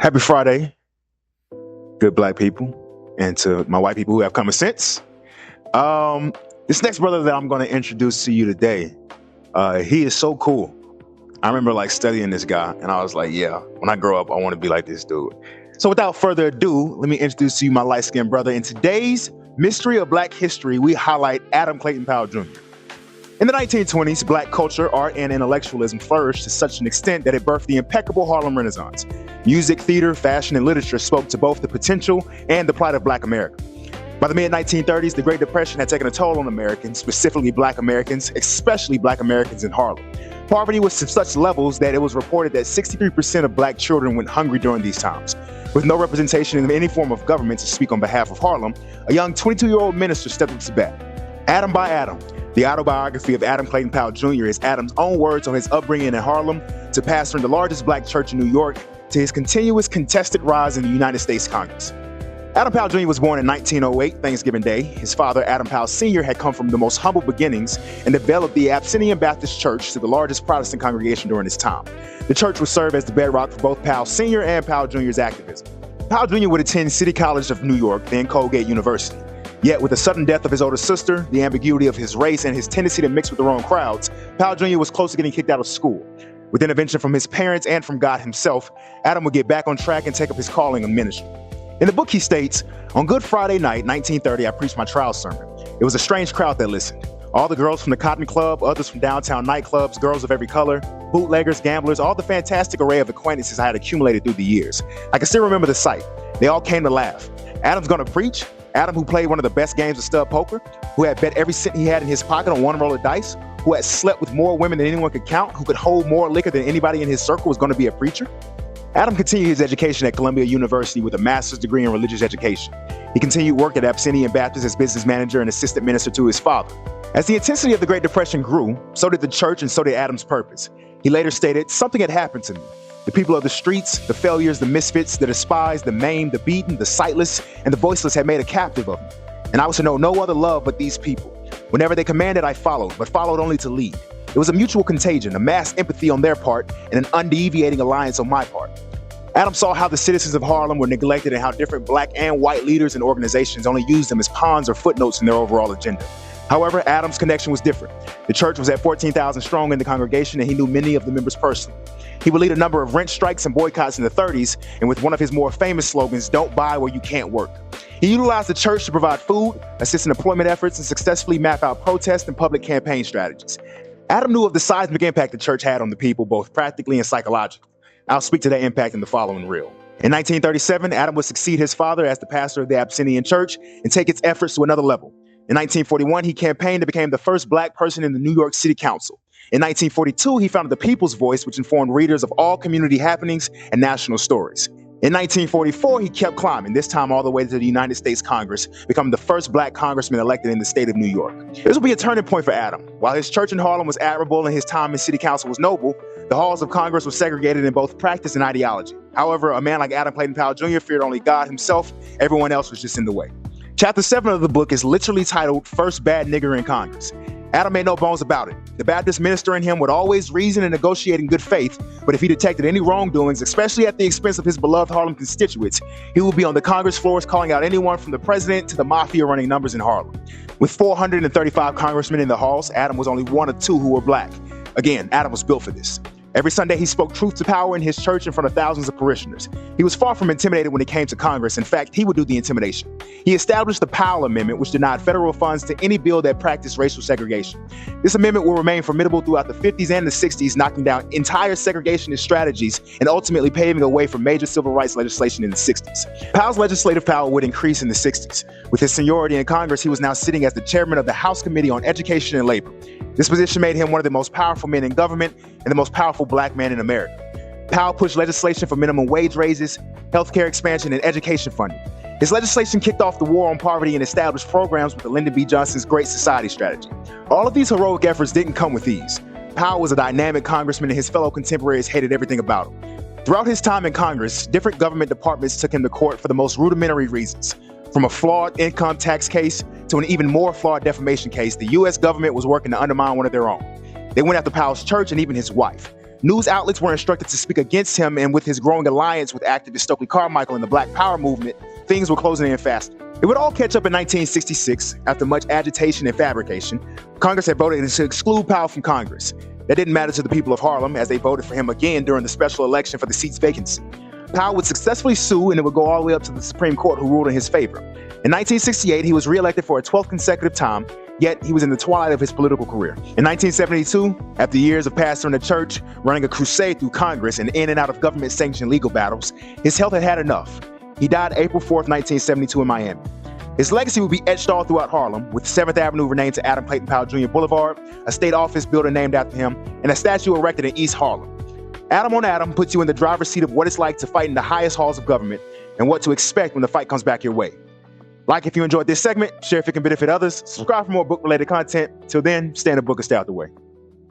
Happy Friday, good black people, and to my white people who have common sense. This next brother that I'm going to introduce to you today, he is so cool. I remember studying this guy, and I was like, yeah, when I grow up, I want to be like this dude. So without further ado, let me introduce to you my light-skinned brother. In today's Mystery of Black History, we highlight Adam Clayton Powell Jr. In the 1920s, black culture, art, and intellectualism flourished to such an extent that it birthed the impeccable Harlem Renaissance. Music, theater, fashion, and literature spoke to both the potential and the plight of black America. By the mid-1930s, the Great Depression had taken a toll on Americans, specifically black Americans, especially black Americans in Harlem. Poverty was to such levels that it was reported that 63% of black children went hungry during these times. With no representation in any form of government to speak on behalf of Harlem, a young 22-year-old minister stepped up to bat. Adam by Adam, the autobiography of Adam Clayton Powell Jr. is Adam's own words on his upbringing in Harlem, to pastoring the largest black church in New York, to his continuous contested rise in the United States Congress. Adam Powell Jr. was born in 1908, Thanksgiving Day. His father, Adam Powell Sr., had come from the most humble beginnings and developed the Abyssinian Baptist Church to the largest Protestant congregation during his time. The church would serve as the bedrock for both Powell Sr. and Powell Jr.'s activism. Powell Jr. would attend City College of New York, then Colgate University. Yet, with the sudden death of his older sister, the ambiguity of his race, and his tendency to mix with the wrong crowds, Powell Jr. was close to getting kicked out of school. With intervention from his parents and from God himself, Adam would get back on track and take up his calling of ministry. In the book, he states, "On Good Friday night, 1930, I preached my trial sermon. It was a strange crowd that listened. All the girls from the Cotton Club, others from downtown nightclubs, girls of every color, bootleggers, gamblers, all the fantastic array of acquaintances I had accumulated through the years. I can still remember the sight. They all came to laugh. Adam's gonna preach? Adam, who played one of the best games of stud poker, who had bet every cent he had in his pocket on one roll of dice, who had slept with more women than anyone could count, who could hold more liquor than anybody in his circle, was going to be a preacher?" Adam continued his education at Columbia University with a master's degree in religious education. He continued work at Abyssinian Baptist as business manager and assistant minister to his father. As the intensity of the Great Depression grew, so did the church and so did Adam's purpose. He later stated, "Something had happened to me. The people of the streets, the failures, the misfits, the despised, the maimed, the beaten, the sightless, and the voiceless had made a captive of me. And I was to know no other love but these people. Whenever they commanded, I followed, but followed only to lead. It was a mutual contagion, a mass empathy on their part, and an undeviating alliance on my part." Adam saw how the citizens of Harlem were neglected and how different black and white leaders and organizations only used them as pawns or footnotes in their overall agenda. However, Adam's connection was different. The church was at 14,000 strong in the congregation, and he knew many of the members personally. He would lead a number of rent strikes and boycotts in the 30s, and with one of his more famous slogans, "Don't buy where you can't work." He utilized the church to provide food, assist in employment efforts, and successfully map out protest and public campaign strategies. Adam knew of the seismic impact the church had on the people, both practically and psychologically. I'll speak to that impact in the following reel. In 1937, Adam would succeed his father as the pastor of the Abyssinian Church and take its efforts to another level. In 1941, he campaigned and became the first black person in the New York City Council. In 1942, he founded the People's Voice, which informed readers of all community happenings and national stories. In 1944, he kept climbing, this time all the way to the United States Congress, becoming the first black congressman elected in the state of New York. This will be a turning point for Adam. While his church in Harlem was admirable and his time in city council was noble, the halls of Congress were segregated in both practice and ideology. However, a man like Adam Clayton Powell Jr. feared only God himself. Everyone else was just in the way. Chapter 7 of the book is literally titled "First Bad Nigger in Congress." Adam made no bones about it. The Baptist minister in him would always reason and negotiate in good faith, but if he detected any wrongdoings, especially at the expense of his beloved Harlem constituents, he would be on the Congress floors calling out anyone from the president to the mafia running numbers in Harlem. With 435 congressmen in the halls, Adam was only one of two who were black. Again, Adam was built for this. Every Sunday, he spoke truth to power in his church in front of thousands of parishioners. He was far from intimidated when it came to Congress. In fact, he would do the intimidation. He established the Powell Amendment, which denied federal funds to any bill that practiced racial segregation. This amendment will remain formidable throughout the 50s and the 60s, knocking down entire segregationist strategies and ultimately paving a way for major civil rights legislation in the 60s. Powell's legislative power would increase in the 60s. With his seniority in Congress, he was now sitting as the chairman of the House Committee on Education and Labor. This position made him one of the most powerful men in government and the most powerful black man in America. Powell pushed legislation for minimum wage raises, healthcare expansion, and education funding. His legislation kicked off the war on poverty and established programs with the Lyndon B. Johnson's Great Society strategy. All of these heroic efforts didn't come with ease. Powell was a dynamic congressman, and his fellow contemporaries hated everything about him. Throughout his time in Congress, different government departments took him to court for the most rudimentary reasons. From a flawed income tax case to an even more flawed defamation case, the U.S. government was working to undermine one of their own. They went after Powell's church and even his wife. News outlets were instructed to speak against him, and with his growing alliance with activist Stokely Carmichael and the Black Power movement, things were closing in fast. It would all catch up in 1966. After much agitation and fabrication, Congress had voted to exclude Powell from Congress. That didn't matter to the people of Harlem, as they voted for him again during the special election for the seat's vacancy. Powell would successfully sue, and it would go all the way up to the Supreme Court, who ruled in his favor. In 1968, he was reelected for a 12th consecutive time, yet he was in the twilight of his political career. In 1972, after years of pastoring the church, running a crusade through Congress, and in and out of government-sanctioned legal battles, his health had had enough. He died April 4th, 1972 in Miami. His legacy will be etched all throughout Harlem, with 7th Avenue renamed to Adam Clayton Powell Jr. Boulevard, a state office building named after him, and a statue erected in East Harlem. Adam on Adam puts you in the driver's seat of what it's like to fight in the highest halls of government and what to expect when the fight comes back your way. Like if you enjoyed this segment, share if it can benefit others, subscribe for more book-related content. Till then, stay in the book and stay out the way.